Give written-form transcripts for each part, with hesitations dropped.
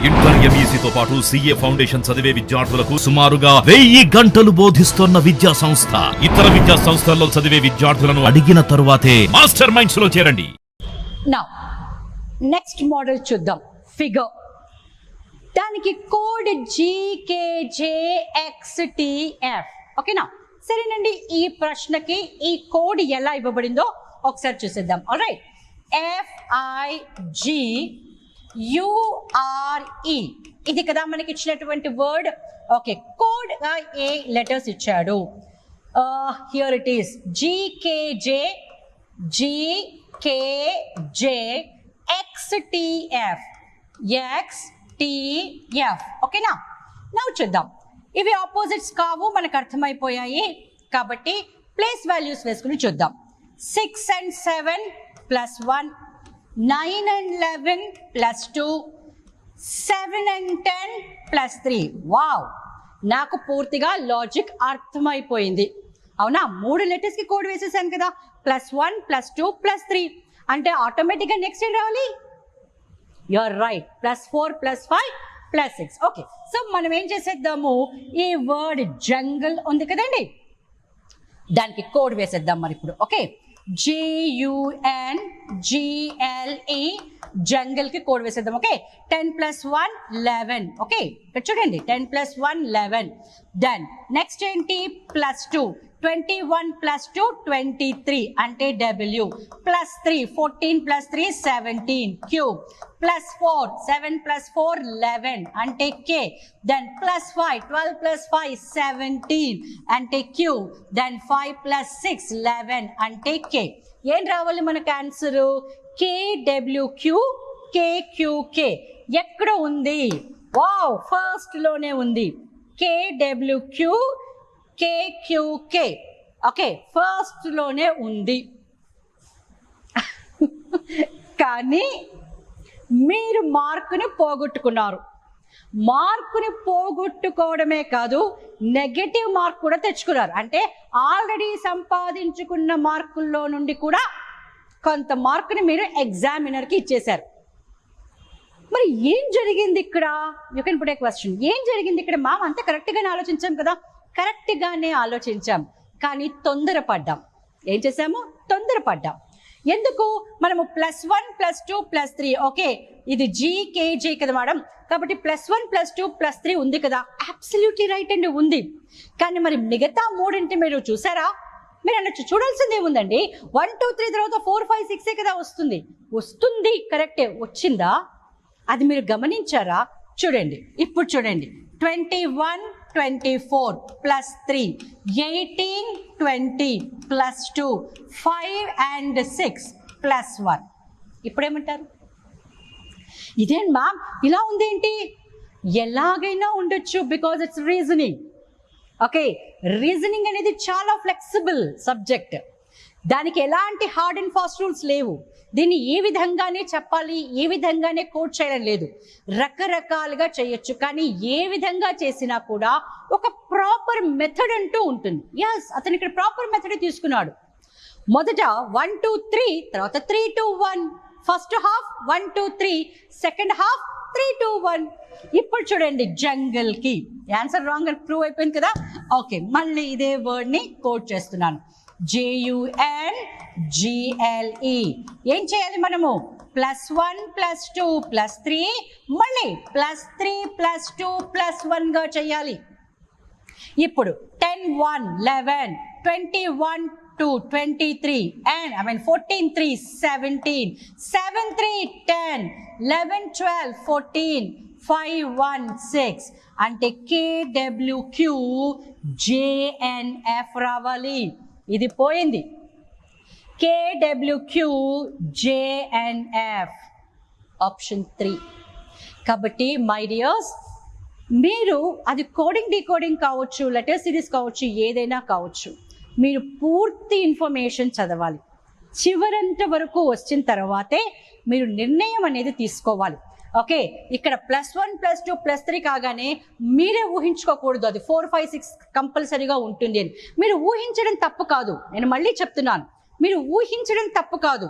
Inter ఎంఈసీతో పాటు CA foundation చదివే విద్యార్థులకు సుమారుగా 1000 గంటలు బోధిస్తున్న విద్యా సంస్థ. ఇతర విద్యా సంస్థల్లో చదివే విద్యార్థులను అడిగిన తరువాతే మాస్టర్ మైండ్స్ లో చేరండి. నౌ నెక్స్ట్ మోడల్ చూద్దాం. ఫిగర్, దానికి కోడ్ GKJXTF. ఓకేనా? సరేనండి, ఈ ప్రశ్నకి ఈ కోడ్ ఎలా ఇవ్వబడిందో ఒకసారి చూసేద్దాం. ఆల్రైట్, FIGURE ఇది కదా మనకి ఇచ్చినటువంటి వర్డ్. ఓకే, కోడ్ ఏ లెటర్స్ ఇచ్చాడు. Here it is GKJXTF. ఓకేనా? నవ్వు చూద్దాం. ఇవి ఆపోజిట్స్ కావు, మనకు అర్థమైపోయాయి. కాబట్టి ప్లేస్ వాల్యూస్ వేసుకుని చూద్దాం. 6 and 7 + 1, 9 and 11 + 2, 7 and 10 + 3. వావ్, నాకు పూర్తిగా లాజిక్ అర్థమైపోయింది. అవునా? 3 లెటర్స్ కి కోడ్ వేసేసాను కదా. +1 +2 +3 అంటే ఆటోమేటిక్గా నెక్స్ట్ ఏం రావాలి? You are right, +4 +5 +6. Okay, so మనం ఏం చేసేద్దాము, ఈ వర్డ్ జంగల్ ఉంది కదండి, దానికి కోడ్ వేసేద్దాం మరి ఇప్పుడు. ఓకే, JUNGLE జంగల్ కి కోడ్ వేసేద్దాం. ఓకే, 10 + 1 11. ఓకే, ఇక్కడ చూడండి, 10 + 1 11. దెన్ నెక్స్ట్ ఏంటి? +2, 21 + 2 23 అంటే W. +3, 14 + 3 17 Q. +4, 7 + 4 11 అంటే K. దెన్ +5, 12 + 5 17 అంటే Q. దెన్ 5 + 6 11 అంటే K. ఏం రావాలి మనకు ఆన్సరు? KWQ KQK. ఎక్కడ ఉంది? వావ్, ఫస్ట్ లోనే ఉంది. KWQ KQK. ఓకే, ఫస్ట్ లోనే ఉంది. కానీ మీరు మార్కుని పోగొట్టుకున్నారు. మార్కుని పోగొట్టుకోవడమే కాదు, నెగటివ్ మార్క్ కూడా తెచ్చుకున్నారు. అంటే ఆల్రెడీ సంపాదించుకున్న మార్కుల్లో నుండి కూడా కొంత మార్కుని మీరు ఎగ్జామినర్కి ఇచ్చేశారు. మరి ఏం జరిగింది ఇక్కడ? You can put a question. ఏం జరిగింది ఇక్కడ? అంతా కరెక్ట్గానే ఆలోచించాం కదా. కరెక్ట్గానే ఆలోచించాం, కానీ తొందరపడ్డాం. ఏం చేసాము? తొందరపడ్డాం. ఎందుకు? మనము +1 +2 +3. ఓకే, ఇది GKJ కదా మేడం, కాబట్టి +1 +2 +3 ఉంది కదా. అబ్సల్యూట్లీ రైట్ అండి, ఉంది. కానీ మరి మిగతా మూడింటి మీరు చూసారా? మీరు అనొచ్చు, చూడాల్సిందే ఉందండి. 1 2 3 తర్వాత 4 5 6 కదా వస్తుంది. వస్తుంది, కరెక్టే. వచ్చిందా? అది మీరు గమనించారా? చూడండి, ఇప్పుడు చూడండి. 21 24 +3, 18 20 +2, 5 and 6 +1. ఇప్పుడేమంటారు? ఇదేం మ్యామ్ ఇలా ఉందేంటి? ఎలాగైనా ఉండొచ్చు, because it's reasoning. Okay, reasoning అనేది చాలా ఫ్లెక్సిబుల్ సబ్జెక్ట్. దానికి ఎలాంటి హార్డ్ అండ్ ఫాస్ట్ రూల్స్ లేవు. దీన్ని ఏ విధంగానే చెప్పాలి, ఏ విధంగానే కోడ్ చేయడం లేదు. రకరకాలుగా చేయొచ్చు, కానీ ఏ విధంగా చేసినా కూడా ఒక ప్రాపర్ మెథడ్ అంటూ ఉంటుంది. ఎస్, అతను ఇక్కడ ప్రాపర్ మెథడ్ తీసుకున్నాడు. మొదట 1 2 3, తర్వాత 3 2 1. First half 1 2 3, second half 3 2 1. ఇప్పుడు చూడండి, జంగల్ కి ఆన్సర్ రాంగ్ అని ప్రూవ్ అయిపోయింది కదా. ఓకే, మళ్ళీ ఇదే వర్డ్ ని కోడ్ చేస్తున్నాను. JUNGLE. ఏం చేయాలి మనము? +1 +2 +3, మళ్ళీ +3 +2 +1 గా చేయాలి. ఇప్పుడు 10 1 11, 21 2 23 and 14 3 17, 7 3 10, 11 12 14, 5 1 6 అంటే KWQ JNF రావాలి. ఇది పోయింది. KWQ JNF option 3. కాబట్టి మై డియర్స్, మీరు అది కోడింగ్ డీకోడింగ్ కావచ్చు, లెటర్ సిరీస్ కావచ్చు, ఏదైనా కావచ్చు, మీరు పూర్తి ఇన్ఫర్మేషన్ చదవాలి. చివరంత వరకు వచ్చిన తర్వాతే మీరు నిర్ణయం అనేది తీసుకోవాలి. ఓకే, ఇక్కడ +1 +2 +3 కాగానే మీరే ఊహించుకోకూడదు అది 4 5 6 కంపల్సరీగా ఉంటుంది అని. మీరు ఊహించడం తప్పు కాదు, నేను మళ్ళీ చెప్తున్నాను, మీరు ఊహించడం తప్పు కాదు.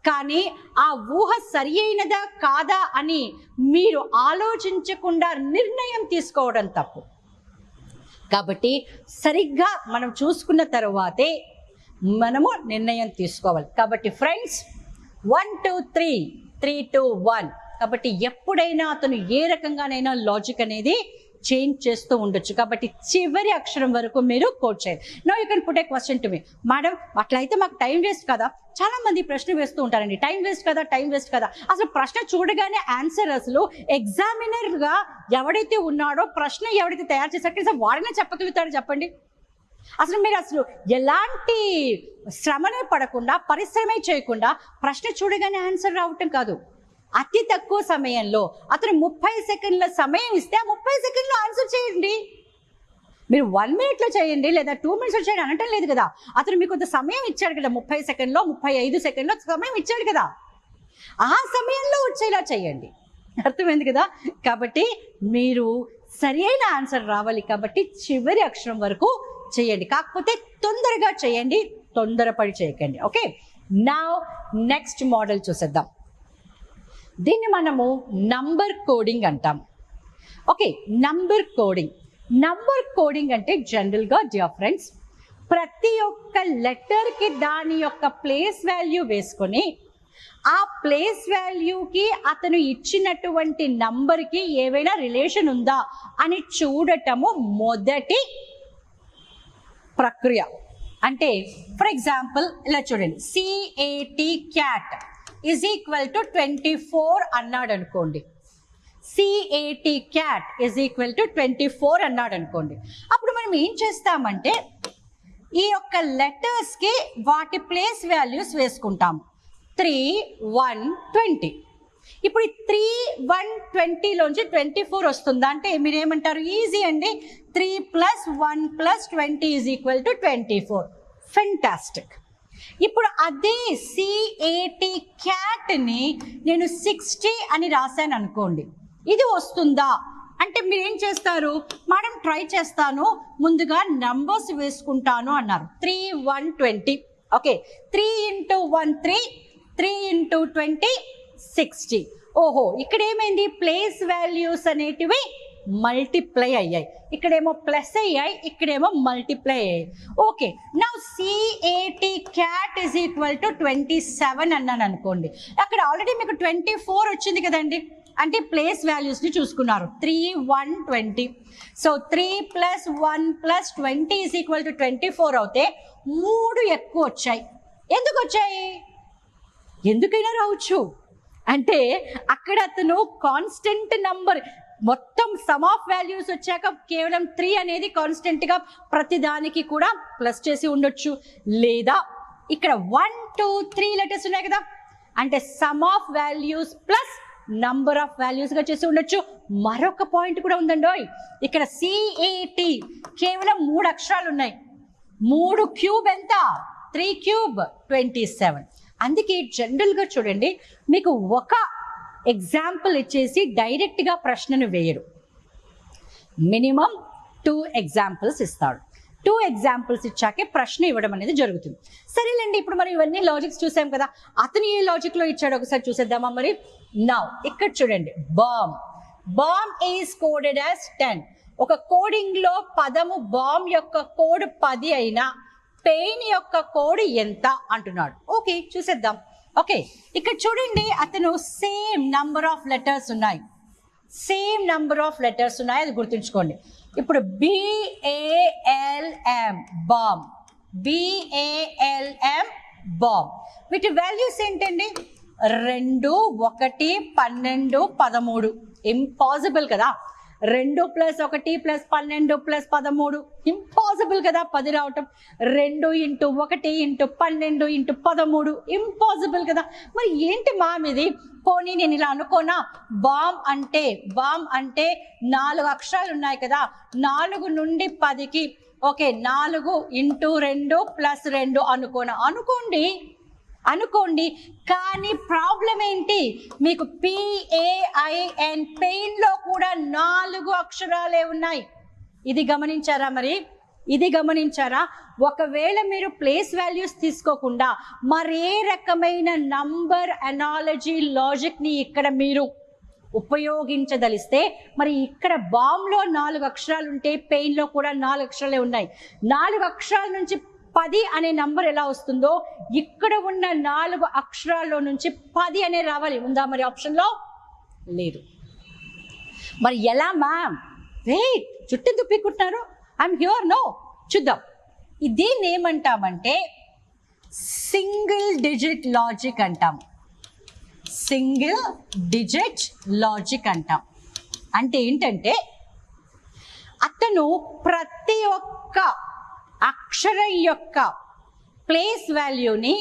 కానీ ఆ ఊహ సరి అయినదా కాదా అని మీరు ఆలోచించకుండా నిర్ణయం తీసుకోవడం తప్పు. కాబట్టి సరిగ్గా మనం చూసుకున్న తర్వాతే మనము నిర్ణయం తీసుకోవాలి. కాబట్టి ఫ్రెండ్స్ 1 2 3 3 2 1. కాబట్టి ఎప్పుడైనా అతను ఏ రకంగానైనా లాజిక్ అనేది చేంజ్ చేస్తూ ఉండొచ్చు. కాబట్టి చివరి అక్షరం వరకు మీరు కోట్ చేయాలి. Now you can put a question to me, madam అట్లయితే మాకు టైం వేస్ట్ కదా. చాలా మంది ప్రశ్న వేస్తూ ఉంటారండి, టైం వేస్ట్ కదా, టైం వేస్ట్ కదా. అసలు ప్రశ్న చూడగానే ఆన్సర్ అసలు ఎగ్జామినర్గా ఎవడైతే ఉన్నాడో, ప్రశ్న ఎవడైతే తయారు చేశాడో వాడినే చెప్పగలుగుతాడు చెప్పండి. అసలు మీరు ఎలాంటి శ్రమనే పడకుండా, పరిశ్రమే చేయకుండా ప్రశ్న చూడగానే ఆన్సర్ రావటం కాదు. అతి తక్కువ సమయంలో అతను 30 సెకండ్ల సమయం ఇస్తే ఆ 30 సెకండ్లో ఆన్సర్ చేయండి. మీరు 1 మినిట్లో చేయండి లేదా 2 మినిట్స్లో చేయండి అనటం లేదు కదా. అతను మీకు కొంత సమయం ఇచ్చాడు కదా, 30 సెకండ్లో 35 సెకండ్లో సమయం ఇచ్చాడు కదా, ఆ సమయంలో వచ్చేలా చేయండి. అర్థమైంది కదా. కాబట్టి మీరు సరి అయిన ఆన్సర్ రావాలి. కాబట్టి చివరి అక్షరం వరకు చేయండి. కాకపోతే తొందరగా చేయండి, తొందరపడి చేయకండి. ఓకే, నౌ నెక్స్ట్ మోడల్ చూసేద్దాం. దీన్ని మనము నంబర్ కోడింగ్ అంటాం. ఓకే, నంబర్ కోడింగ్ అంటే జనరల్గా డియర్ ఫ్రెండ్స్, ప్రతి ఒక్క లెటర్కి దాని యొక్క ప్లేస్ వాల్యూ వేసుకొని ఆ ప్లేస్ వాల్యూకి అతను ఇచ్చినటువంటి నంబర్కి ఏవైనా రిలేషన్ ఉందా అని చూడటము మొదటి ప్రక్రియ. అంటే ఫర్ ఎగ్జాంపుల్ ఇలా చూడండి, CAT cat is equal to 24 అన్నాడు అనుకోండి. CAT cat is equal to 24 అన్నాడు అనుకోండి. అప్పుడు మనం ఏం చేస్తామంటే ఈ యొక్క లెటర్స్కి వాటి ప్లేస్ వాల్యూస్ వేసుకుంటాం. 3 1 20. ఇప్పుడు 3 1 20లోంచి 24 వస్తుందా అంటే మీరేమంటారు? ఈజీ అండి, 3 + 1 + 20 ఈజ్ ఈక్వల్ టు 24. ఫెంటాస్టిక్. ఇప్పుడు అదే CAT క్యాట్ని నేను 60 అని రాశాను అనుకోండి, ఇది వస్తుందా అంటే మీరు ఏం చేస్తారు? మేడం ట్రై చేస్తాను, ముందుగా నంబర్స్ వేసుకుంటాను అన్నారు. 3 1 20. ఓకే, 3 × 1 3, 3 × 20 60. ఓహో, ఇక్కడ ఏమైంది? ప్లేస్ వాల్యూస్ అనేటివి మల్టిప్లై అయ్యాయి. ఇక్కడేమో ప్లస్ అయ్యాయి, ఇక్కడేమో మల్టిప్లై అయ్యాయి. Okay, now CAT cat is equal to 27 అన్నాను అనుకోండి. అక్కడ ఆల్రెడీ మీకు 24 వచ్చింది కదండి, అంటే ప్లేస్ వాల్యూస్ని చూసుకున్నారు. 3 1 20. సో 3 + 1 + 20 ఈజ్ ఈక్వల్ టు 24 అవుతే 3 ఎక్కువ వచ్చాయి. ఎందుకు వచ్చాయి? ఎందుకైనా రావచ్చు. అంటే అక్కడ అతను కాన్స్టెంట్ నంబర్, మొత్తం సమ్ ఆఫ్ వాల్యూస్ వచ్చాక కేవలం 3 అనేది కాన్స్టెంట్గా ప్రతిదానికి కూడా ప్లస్ చేసి ఉండొచ్చు. లేదా ఇక్కడ 1 2 3 లెటర్స్ ఉన్నాయి కదా, అంటే sum of values plus number of వాల్యూస్గా చేసి ఉండొచ్చు. మరొక పాయింట్ కూడా ఉందండి. ఇక్కడ CAT కేవలం 3 అక్షరాలు ఉన్నాయి. 3 క్యూబ్ ఎంత? 3 క్యూబ్ 27. అందుకే జనరల్గా చూడండి, మీకు ఒక ఎగ్జాంపుల్ ఇచ్చేసి డైరెక్ట్గా ప్రశ్నను వేయరు, మినిమం 2 ఎగ్జాంపుల్స్ ఇస్తాడు. 2 ఎగ్జాంపుల్స్ ఇచ్చాకే ప్రశ్న ఇవ్వడం అనేది జరుగుతుంది. సరేలేండి, ఇప్పుడు మనం ఇవన్నీ లాజిక్స్ చూసాం కదా, అతను ఏ లాజిక్లో ఇచ్చాడో ఒకసారి చూసేద్దామా మరి. నౌ ఇక్కడ చూడండి, బాంబ్ ఈజ్ కోడెడ్ యాజ్ 10. ఒక కోడింగ్లో పదము బాంబ్ యొక్క కోడ్ 10 అయినా పెయిన్ యొక్క కోడ్ ఎంత అంటున్నాడు. ఓకే, చూసేద్దాం. ఓకే, ఇక్కడ చూడండి, అతను సేమ్ నంబర్ ఆఫ్ లెటర్స్ ఉన్నాయి, అది గుర్తుంచుకోండి. ఇప్పుడు BALM బాంబ్, వీటి వాల్యూస్ ఏంటండి? 2 1 12 13. ఇంపాసిబుల్ కదా. 2 + 1 + 12 + 13 ఇంపాసిబుల్ కదా 10 రావటం. 2 × 1 × 12 × 13 ఇంపాసిబుల్ కదా. మరి ఏంటి మామ్ ఇది? పోనీ నేను ఇలా అనుకోనా, బామ్ అంటే 4 అక్షరాలు ఉన్నాయి కదా, 4 నుండి 10కి ఓకే 4 × 2 + 2 అనుకోండి. కానీ ప్రాబ్లం ఏంటి? మీకు పెయిన్ లో కూడా 4 అక్షరాలే ఉన్నాయి. ఇది గమనించారా? మరి ఇది గమనించారా? ఒకవేళ మీరు ప్లేస్ వాల్యూస్ తీసుకోకుండా మరే రకమైన నంబర్ అనాలజీ లాజిక్ని ఇక్కడ మీరు ఉపయోగించదలిస్తే, మరి ఇక్కడ బాంబ్లో 4 అక్షరాలు ఉంటే పెయిన్లో కూడా 4 అక్షరాలే ఉన్నాయి. 4 అక్షరాల నుంచి 10 అనే నంబర్ ఎలా వస్తుందో ఇక్కడ ఉన్న 4 అక్షరాల్లో నుంచి 10 అనే రావాలి. ఉందా మరి ఆప్షన్లో? లేదు. మరి ఎలా మ్యామ్? వెయిట్, చుట్టూ దుప్పికుంటున్నారు. ఐఎమ్ హ్యూర్. నో, చూద్దాం. దీన్ని ఏమంటామంటే సింగిల్ డిజిట్ లాజిక్ అంటాం. సింగిల్ డిజిట్ లాజిక్ అంటాం. అంటే ఏంటంటే అతను ప్రతి ఒక్క అక్షరం యొక్క ప్లేస్ వాల్యూని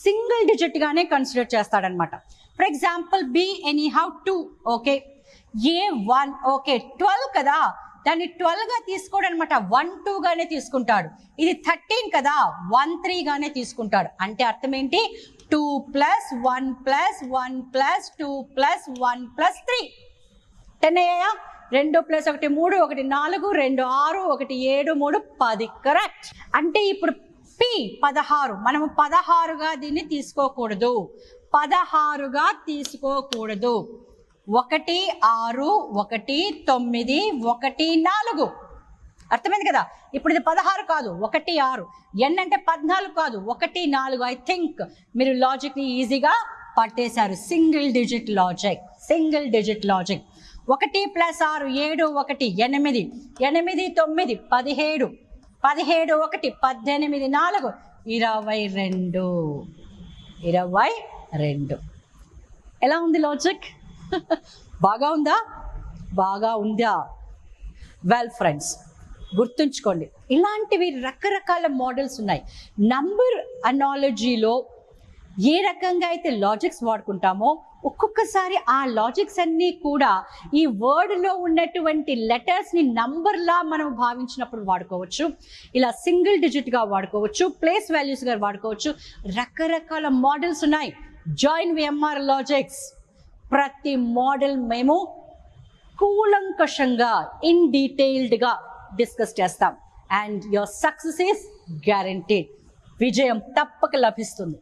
సింగిల్ డిజిట్గానే కన్సిడర్ చేస్తాడనమాట. For example B anyhow 2, okay, A1, okay, 12 కదా, దాన్ని 12గా తీసుకోడు అనమాట. 1 2 గానే తీసుకుంటాడు. ఇది 13 కదా, 1 3 గానే తీసుకుంటాడు. అంటే అర్థం ఏంటి? 2 + 1 + 1 + 2 + 1 + 3 10 అయ్యాయా? 2 + 1 3, 1 4, 2 6, 1 7, 3 10. కరెక్ట్. అంటే ఇప్పుడు P 16. మనము 16గా దీన్ని తీసుకోకూడదు. 16గా తీసుకోకూడదు. 1 6, 1 9, 1 4. అర్థమైంది కదా? ఇప్పుడు ఇది 16 కాదు, 1 6. N అంటే 14 కాదు, 1 4. ఐ థింక్ మీరు లాజిక్ని ఈజీగా పట్టేశారు. Single digit logic. Single digit logic. 1 + 6 7, 1 8, 8 9 17, 17 1 18 4 22. 22. ఎలా ఉంది లాజిక్? బాగా ఉందా? బాగా ఉందా? వెల్ ఫ్రెండ్స్, గుర్తుంచుకోండి, ఇలాంటివి రకరకాల మోడల్స్ ఉన్నాయి. నంబర్ అనాలజీలో ఏ రకంగా అయితే లాజిక్స్ వాడుకుంటామో ఒక్కొక్కసారి ఆ లాజిక్స్ అన్నీ కూడా ఈ వర్డ్లో ఉన్నటువంటి లెటర్స్ని నంబర్లా మనం భావించినప్పుడు వాడుకోవచ్చు. ఇలా సింగిల్ డిజిట్గా వాడుకోవచ్చు, ప్లేస్ వాల్యూస్గా వాడుకోవచ్చు. రకరకాల మోడల్స్ ఉన్నాయి. Join VMR logics. ప్రతి మోడల్ మేము కూలంకషంగా ఇన్ డీటెయిల్డ్గా డిస్కస్ చేస్తాం. And your success is guaranteed. విజయం తప్పక లభిస్తుంది.